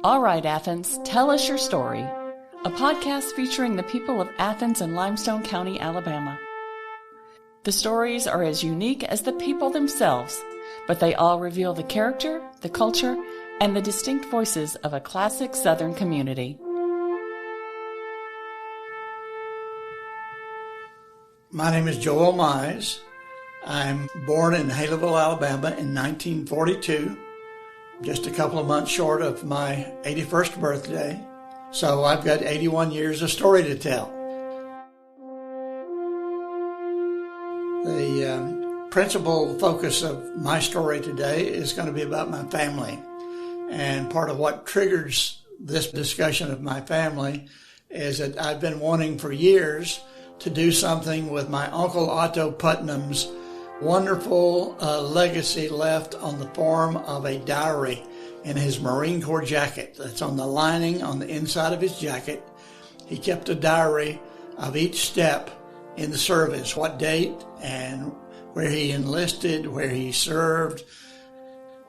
All right, Athens, tell us your story. A podcast featuring the people of Athens and Limestone County, Alabama. The stories are as unique as the people themselves, but they all reveal the character, the culture, and the distinct voices of a classic Southern community. My name is Joel Mize. I'm born in Haleyville, Alabama in 1942, just a couple of months short of my 81st birthday. So I've got 81 years of story to tell. The principal focus of my story today is going to be about my family. And part of what triggers this discussion of my family is that I've been wanting for years to do something with my Uncle Otto Putnam's wonderful legacy left on the form of a diary in his Marine Corps jacket. That's on the lining on the inside of his jacket. He kept a diary of each step in the service, what date and where he enlisted, where he served.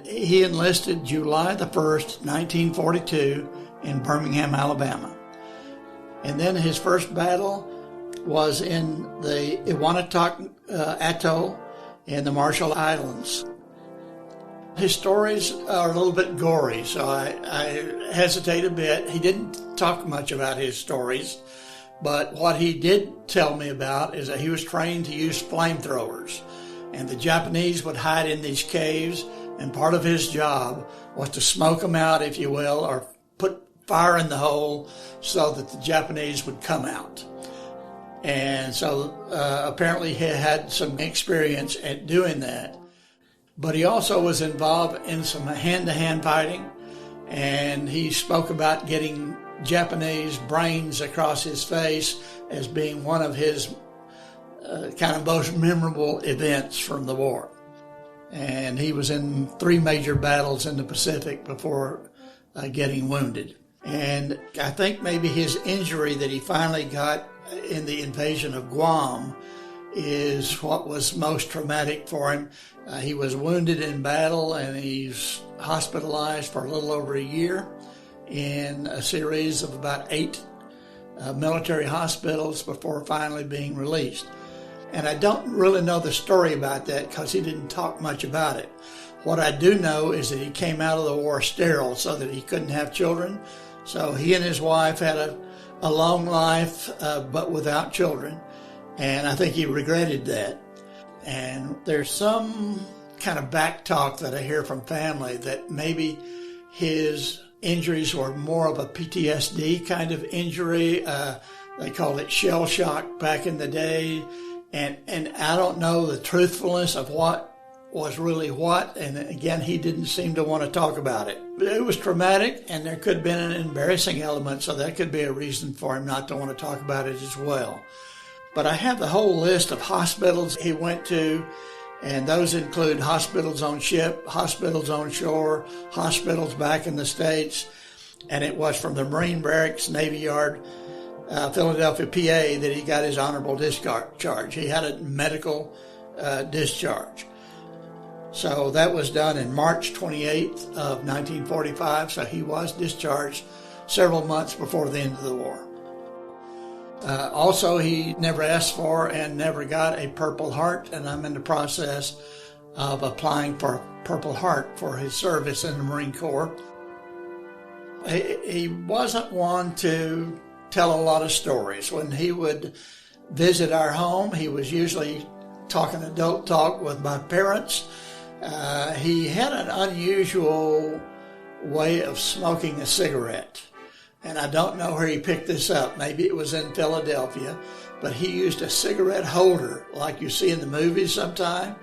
He enlisted July the 1st, 1942 in Birmingham, Alabama. And then his first battle was in the Iwanatok Atoll in the Marshall Islands. His stories are a little bit gory, so I hesitate a bit. He didn't talk much about his stories, but what he did tell me about is that he was trained to use flamethrowers, and the Japanese would hide in these caves, and part of his job was to smoke them out, if you will, or put fire in the hole so that the Japanese would come out. And so apparently he had some experience at doing that. But he also was involved in some hand-to-hand fighting, and he spoke about getting Japanese brains across his face as being one of his kind of most memorable events from the war. And he was in 3 major battles in the Pacific before getting wounded. And I think maybe his injury that he finally got in the invasion of Guam is what was most traumatic for him. He was wounded in battle, and he's hospitalized for a little over a year in a series of about 8 military hospitals before finally being released. And I don't really know the story about that because he didn't talk much about it. What I do know is that he came out of the war sterile so that he couldn't have children. So he and his wife had a long life, but without children. And I think he regretted that. And there's some kind of back talk that I hear from family that maybe his injuries were more of a PTSD kind of injury. They called it shell shock back in the day. And I don't know the truthfulness of what was really what. And again, he didn't seem to want to talk about it. It was traumatic, and there could have been an embarrassing element, so that could be a reason for him not to want to talk about it as well. But I have the whole list of hospitals he went to, and those include hospitals on ship, hospitals on shore, hospitals back in the States, and it was from the Marine Barracks, Navy Yard, Philadelphia, PA, that he got his honorable discharge. He had a medical discharge. So that was done in March 28th of 1945, so he was discharged several months before the end of the war. Also, he never asked for and never got a Purple Heart, and I'm in the process of applying for a Purple Heart for his service in the Marine Corps. He wasn't one to tell a lot of stories. When he would visit our home, he was usually talking adult talk with my parents. He had an unusual way of smoking a cigarette. And I don't know where he picked this up. Maybe it was in Philadelphia. But he used a cigarette holder like you see in the movies sometime.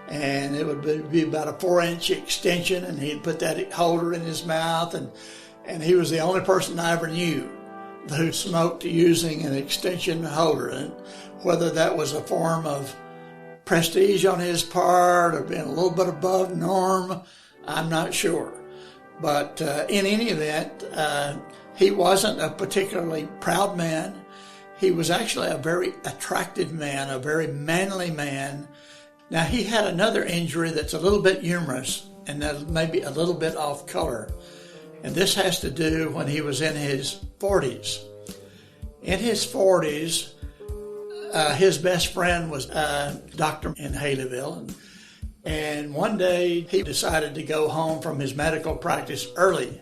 And it would be about a 4-inch extension. And he'd put that holder in his mouth. And he was the only person I ever knew who smoked using an extension holder. And whether that was a form of prestige on his part or being a little bit above norm, I'm not sure. But in any event, he wasn't a particularly proud man. He was actually a very attractive man, a very manly man. Now, he had another injury that's a little bit humorous and that maybe a little bit off color. And this has to do when he was in his 40s. In his 40s, his best friend was a doctor in Haleyville. And one day he decided to go home from his medical practice early.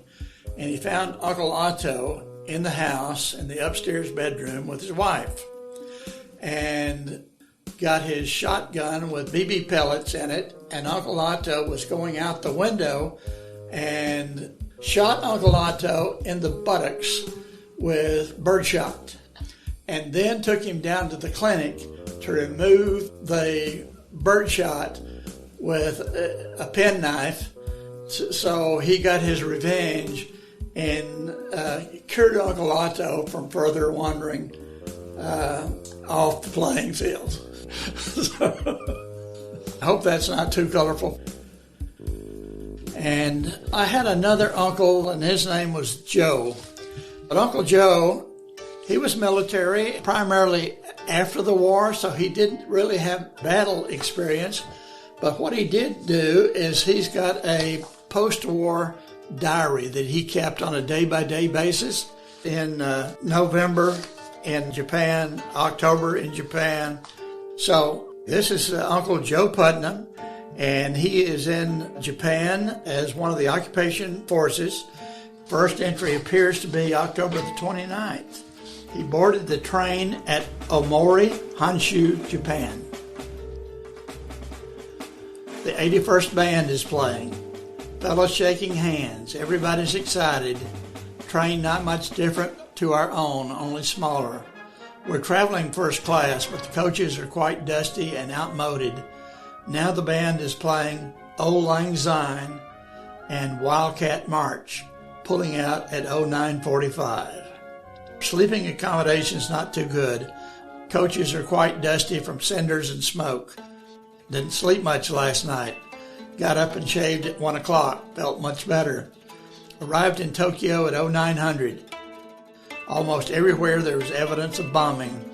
And he found Uncle Otto in the house in the upstairs bedroom with his wife. And got his shotgun with BB pellets in it. And Uncle Otto was going out the window and shot Uncle Otto in the buttocks with birdshot. And then took him down to the clinic to remove the birdshot with a penknife. So he got his revenge and cured Uncle Otto from further wandering off the playing field. So, I hope that's not too colorful. And I had another uncle, and his name was Joe. But Uncle Joe, he was military, primarily after the war, so he didn't really have battle experience. But what he did do is he's got a post-war diary that he kept on a day-by-day basis. In November in Japan, October in Japan. So this is Uncle Joe Putnam, and he is in Japan as one of the occupation forces. First entry appears to be October the 29th. He boarded the train at Omori, Honshu, Japan. The 81st band is playing. Fellows shaking hands. Everybody's excited. Train not much different to our own, only smaller. We're traveling first class, but the coaches are quite dusty and outmoded. Now the band is playing Auld Lang Syne and Wildcat March, pulling out at 09:45. Sleeping accommodation's not too good. Coaches are quite dusty from cinders and smoke. Didn't sleep much last night. Got up and shaved at 1 o'clock. Felt much better. Arrived in Tokyo at 0900. Almost everywhere there was evidence of bombing.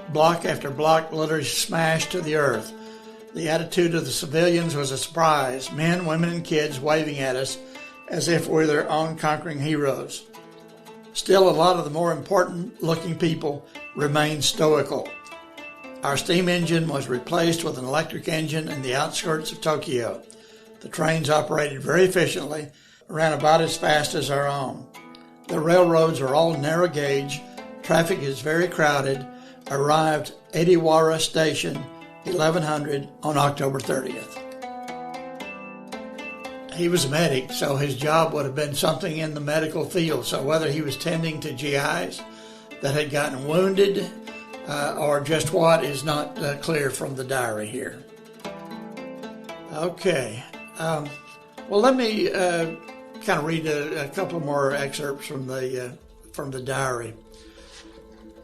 Block after block literally smashed to the earth. The attitude of the civilians was a surprise. Men, women, and kids waving at us as if we're their own conquering heroes. Still, a lot of the more important-looking people remained stoical. Our steam engine was replaced with an electric engine in the outskirts of Tokyo. The trains operated very efficiently, ran about as fast as our own. The railroads are all narrow gauge. Traffic is very crowded. Arrived Ediwara Station, 1100 on October 30th. He was a medic, so his job would have been something in the medical field. So whether he was tending to GIs that had gotten wounded or just what is not clear from the diary here. Okay. Well, let me kind of read a couple more excerpts from the diary.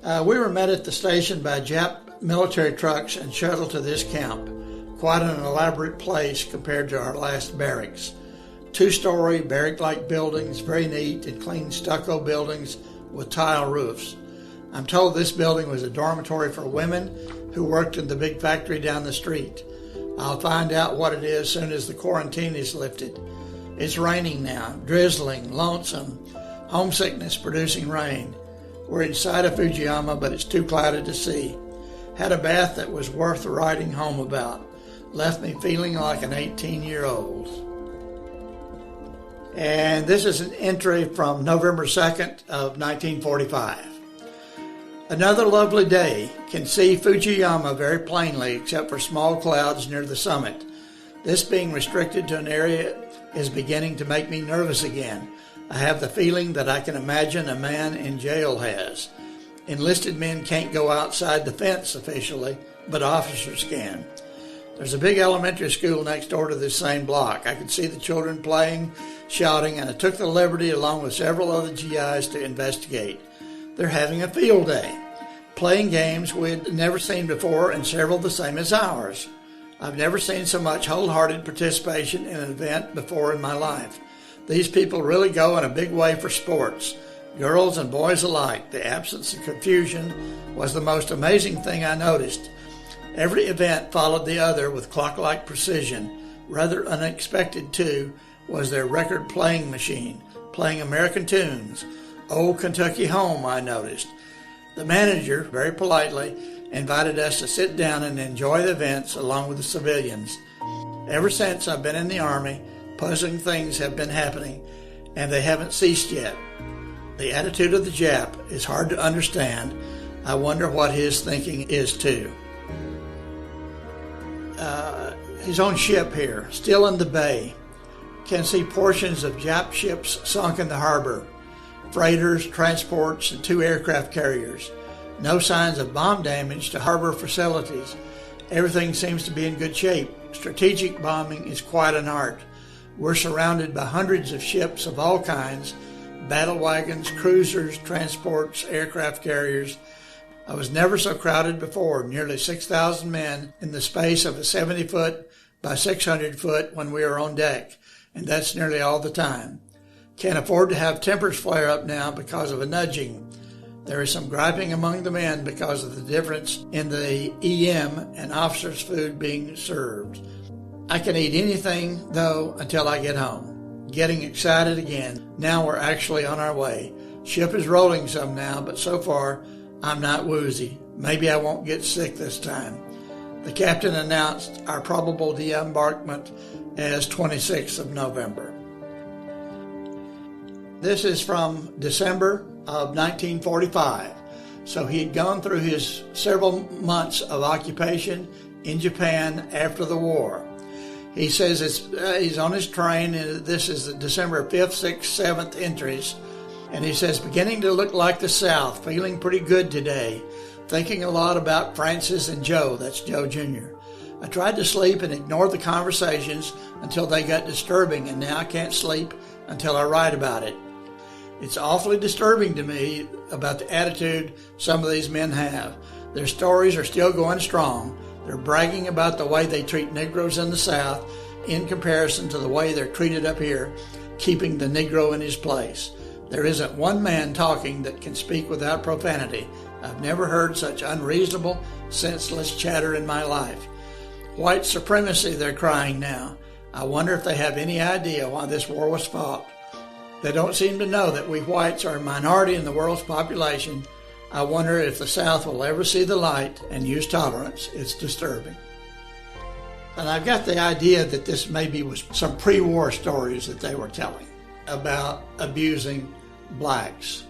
We were met at the station by Jap military trucks and shuttled to this camp. Quite an elaborate place compared to our last barracks. 2-story barrack-like buildings, very neat and clean stucco buildings with tile roofs. I'm told this building was a dormitory for women who worked in the big factory down the street. I'll find out what it is soon as the quarantine is lifted. It's raining now, drizzling, lonesome, homesickness producing rain. We're inside of Fujiyama, but it's too cloudy to see. Had a bath that was worth writing home about. Left me feeling like an 18-year-old. And this is an entry from November 2nd of 1945. Another lovely day. Can see Fujiyama very plainly except for small clouds near the summit. This being restricted to an area is beginning to make me nervous again. I have the feeling that I can imagine a man in jail has. Enlisted men can't go outside the fence officially, but officers can. There's a big elementary school next door to this same block. I could see the children playing, shouting, and I took the liberty along with several other GIs to investigate. They're having a field day, playing games we'd never seen before and several the same as ours. I've never seen so much wholehearted participation in an event before in my life. These people really go in a big way for sports, girls and boys alike. The absence of confusion was the most amazing thing I noticed. Every event followed the other with clock-like precision. Rather unexpected, too, was their record playing machine. playing American tunes. Old Kentucky Home, I noticed. The manager, very politely, invited us to sit down and enjoy the events along with the civilians. Ever since I've been in the Army, puzzling things have been happening, and they haven't ceased yet. The attitude of the Jap is hard to understand. I wonder what his thinking is too. His own ship here, still in the bay. Can see portions of Jap ships sunk in the harbor. Freighters, transports, and 2 aircraft carriers. No signs of bomb damage to harbor facilities. Everything seems to be in good shape. Strategic bombing is quite an art. We're surrounded by hundreds of ships of all kinds, battle wagons, cruisers, transports, aircraft carriers. I was never so crowded before, nearly 6,000 men in the space of a 70-foot by 600-foot when we were on deck, and that's nearly all the time. Can't afford to have tempers flare up now because of a nudging. There is some griping among the men because of the difference in the EM and officers' food being served. I can eat anything, though, until I get home. Getting excited again. Now we're actually on our way. Ship is rolling some now, but so far I'm not woozy. Maybe I won't get sick this time. The captain announced our probable de-embarkment as 26th of November. This is from December of 1945. So he had gone through his several months of occupation in Japan after the war. He says he's on his train, and this is the December 5th, 6th, 7th entries. And he says, beginning to look like the South, feeling pretty good today, thinking a lot about Francis and Joe, that's Joe Jr. I tried to sleep and ignore the conversations until they got disturbing, and now I can't sleep until I write about it. It's awfully disturbing to me about the attitude some of these men have. Their stories are still going strong. They're bragging about the way they treat Negroes in the South in comparison to the way they're treated up here, keeping the Negro in his place. There isn't one man talking that can speak without profanity. I've never heard such unreasonable, senseless chatter in my life. White supremacy, they're crying now. I wonder if they have any idea why this war was fought. They don't seem to know that we whites are a minority in the world's population. I wonder if the South will ever see the light and use tolerance. It's disturbing. And I've got the idea that this maybe was some pre-war stories that they were telling about abusing blacks.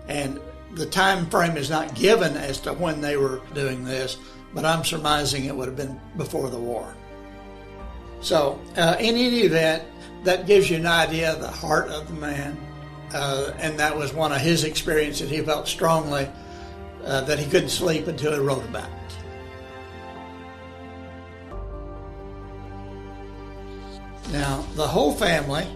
And the time frame is not given as to when they were doing this, but I'm surmising it would have been before the war. So in any event, that gives you an idea of the heart of the man. And that was one of his experiences. He felt strongly that he couldn't sleep until he wrote about it. Now, the whole family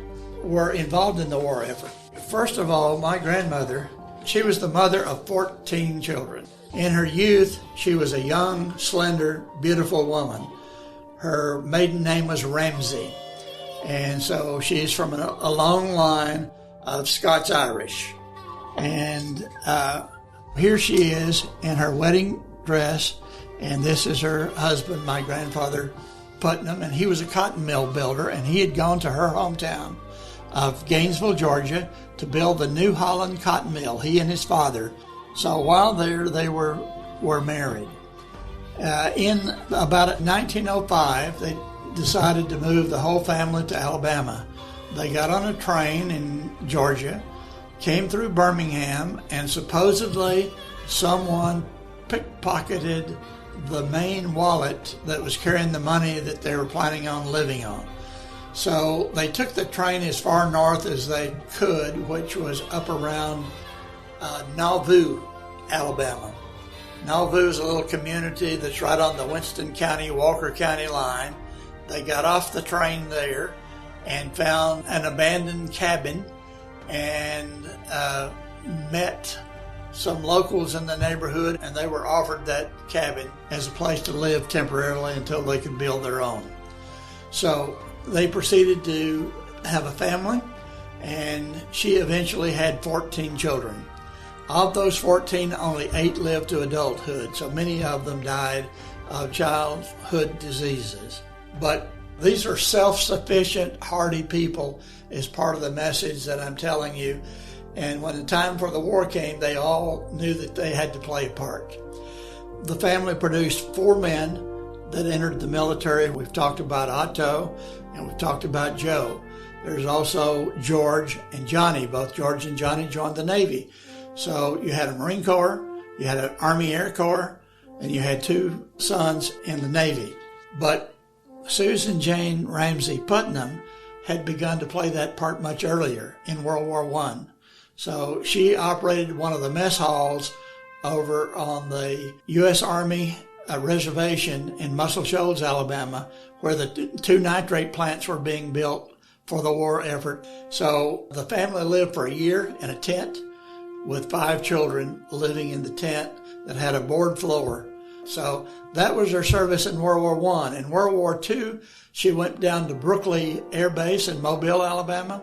were involved in the war effort. First of all, my grandmother, she was the mother of 14 children. In her youth, she was a young, slender, beautiful woman. Her maiden name was Ramsey. And so she's from a long line of Scots-Irish. And here she is in her wedding dress, and this is her husband, my grandfather, Putnam, and he was a cotton mill builder, and he had gone to her hometown of Gainesville, Georgia, to build the New Holland cotton mill, he and his father. So while there, they were married. In about 1905, they decided to move the whole family to Alabama. They got on a train in Georgia, came through Birmingham, and supposedly someone pickpocketed the main wallet that was carrying the money that they were planning on living on. So they took the train as far north as they could, which was up around Nauvoo, Alabama. Nauvoo is a little community that's right on the Winston County, Walker County line. They got off the train there and found an abandoned cabin and met some locals in the neighborhood, and they were offered that cabin as a place to live temporarily until they could build their own. So they proceeded to have a family, and she eventually had 14 children. Of those 14, only 8 lived to adulthood, so many of them died of childhood diseases. But These are self-sufficient, hardy people is part of the message that I'm telling you. And when the time for the war came, they all knew that they had to play a part. The family produced 4 men that entered the military. We've talked about Otto and we've talked about Joe. There's also George and Johnny. Both George and Johnny joined the Navy. So you had a Marine Corps, you had an Army Air Corps, and you had 2 sons in the Navy. But Susan Jane Ramsey Putnam had begun to play that part much earlier in World War I. So she operated one of the mess halls over on the U.S. Army reservation in Muscle Shoals, Alabama, where the 2 nitrate plants were being built for the war effort. So the family lived for a year in a tent with 5 children living in the tent that had a board floor. So that was her service in World War I. In World War II, she went down to Brookley Air Base in Mobile, Alabama,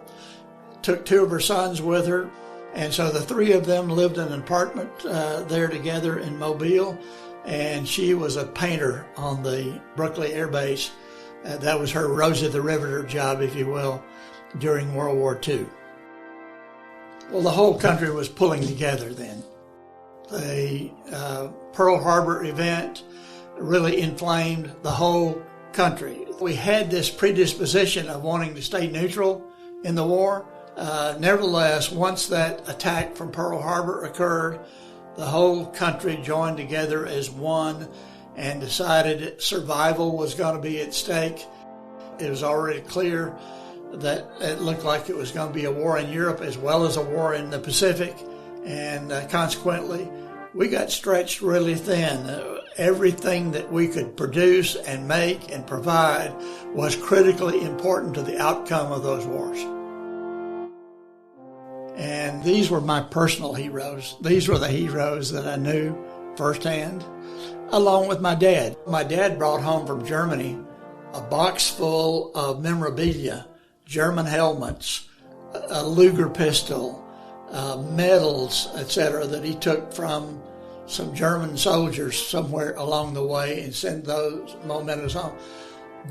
took 2 of her sons with her, and so the 3 of them lived in an apartment there together in Mobile, and she was a painter on the Brookley Air Base. That was her Rosie the Riveter job, if you will, during World War II. Well, the whole country was pulling together then. The Pearl Harbor event really inflamed the whole country. We had this predisposition of wanting to stay neutral in the war. Nevertheless, once that attack from Pearl Harbor occurred, the whole country joined together as one and decided survival was going to be at stake. It was already clear that it looked like it was going to be a war in Europe as well as a war in the Pacific, and consequently, we got stretched really thin. Everything that we could produce and make and provide was critically important to the outcome of those wars. And these were my personal heroes. These were the heroes that I knew firsthand, along with my dad. My dad brought home from Germany a box full of memorabilia, German helmets, a Luger pistol, medals, etc., that he took from some German soldiers somewhere along the way and sent those mementos home.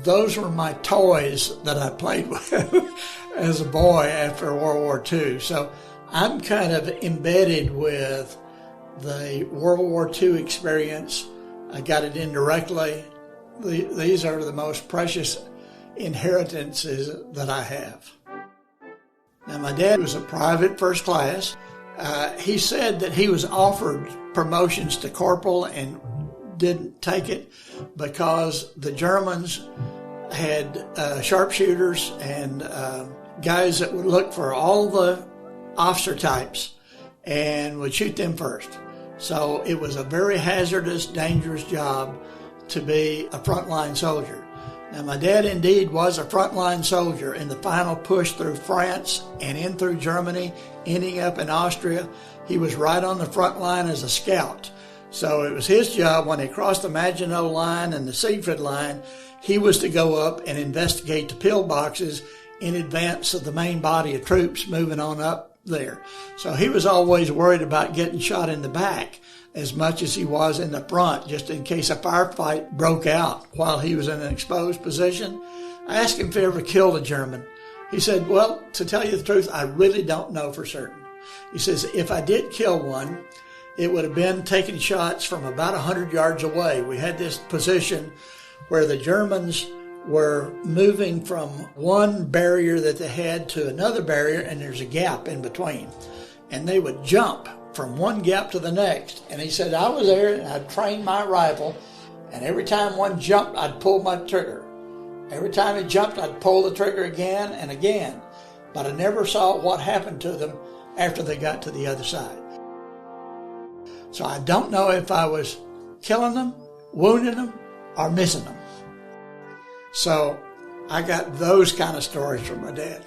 Those were my toys that I played with as a boy after World War II. So I'm kind of embedded with the World War II experience. I got it indirectly. These are the most precious inheritances that I have. Now, my dad was a private first class. He said that he was offered promotions to corporal and didn't take it because the Germans had sharpshooters and guys that would look for all the officer types and would shoot them first. So it was a very hazardous, dangerous job to be a frontline soldier. Now, my dad indeed was a frontline soldier in the final push through France and in through Germany, ending up in Austria. He was right on the front line as a scout. So it was his job when they crossed the Maginot Line and the Siegfried Line, he was to go up and investigate the pillboxes in advance of the main body of troops moving on up there. So he was always worried about getting shot in the back as much as he was in the front, just in case a firefight broke out while he was in an exposed position. I asked him if he ever killed a German. He said, well, to tell you the truth, I really don't know for certain. He says, if I did kill one, it would have been taking shots from about 100 yards away. We had this position where the Germans were moving from one barrier that they had to another barrier, and there's a gap in between. And they would jump from one gap to the next. And he said, I was there and I'd trained my rifle, and every time one jumped, I'd pull my trigger. Every time it jumped, I'd pull the trigger again and again. But I never saw what happened to them after they got to the other side. So I don't know if I was killing them, wounding them, or missing them. So I got those kind of stories from my dad.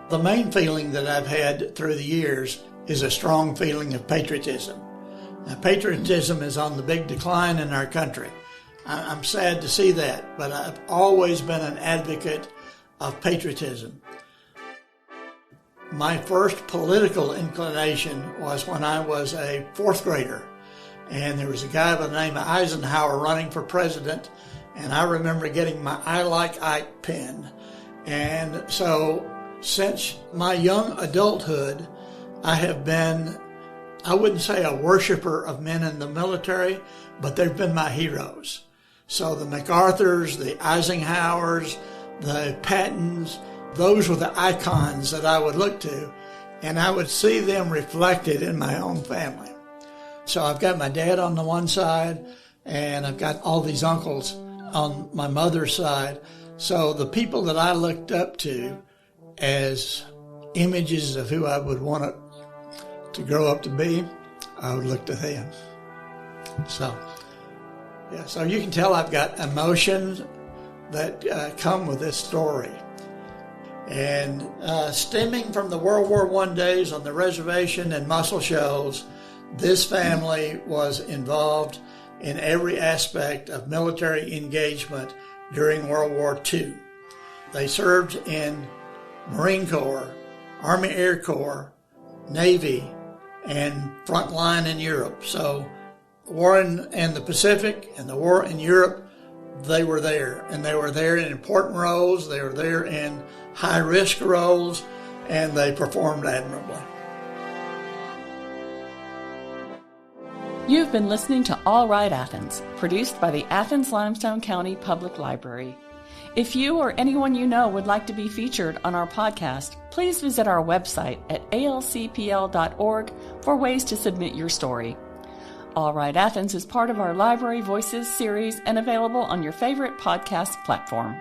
The main feeling that I've had through the years is a strong feeling of patriotism. Now, patriotism is on the big decline in our country. I'm sad to see that, but I've always been an advocate of patriotism. My first political inclination was when I was a 4th grader, and there was a guy by the name of Eisenhower running for president, And I remember getting my I Like Ike pen. And so since my young adulthood, I have been, I wouldn't say a worshiper of men in the military, but they've been my heroes. So the MacArthurs, the Eisenhowers, the Pattons, those were the icons that I would look to, and I would see them reflected in my own family. So I've got my dad on the one side, and I've got all these uncles on my mother's side. So the people that I looked up to as images of who I would want to grow up to be, I would look to them. So, yeah, so you can tell I've got emotions that come with this story. And stemming from the World War I days on the reservation in Muscle Shoals, this family was involved in every aspect of military engagement during World War II. They served in Marine Corps, Army Air Corps, Navy, and front line in Europe. So war in the Pacific and the war in Europe, they were there. And they were there in important roles. They were there in high-risk roles, and they performed admirably. You've been listening to All Right Athens, produced by the Athens-Limestone County Public Library. If you or anyone you know would like to be featured on our podcast, please visit our website at alcpl.org for ways to submit your story. All Right Athens is part of our Library Voices series and available on your favorite podcast platform.